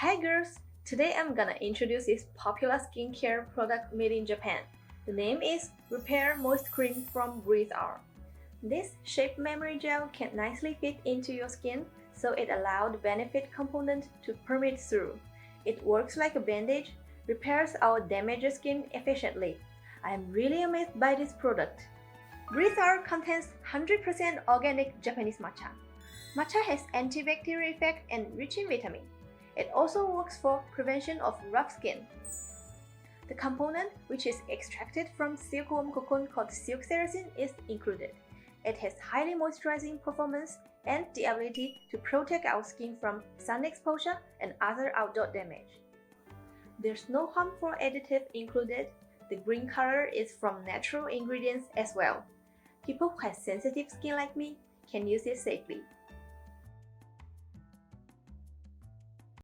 Hi girls! Today I'm gonna introduce this popular skincare product made in Japan. The name is Repair Moist Cream from BrEeZe R. This shape memory gel can nicely fit into your skin, so it allows the benefit component to permeate through. It works like a bandage, repairs our damaged skin efficiently. I am really amazed by this product. BrEeZe R contains 100% organic Japanese matcha. Matcha has antibacterial effect and rich in vitamin. It also works for prevention of rough skin. The component, which is extracted from silkworm cocoon called silk sericin, is included. It has highly moisturizing performance and the ability to protect our skin from sun exposure and other outdoor damage. There's no harmful additive included. The green color is from natural ingredients as well. People who have sensitive skin like me can use it safely.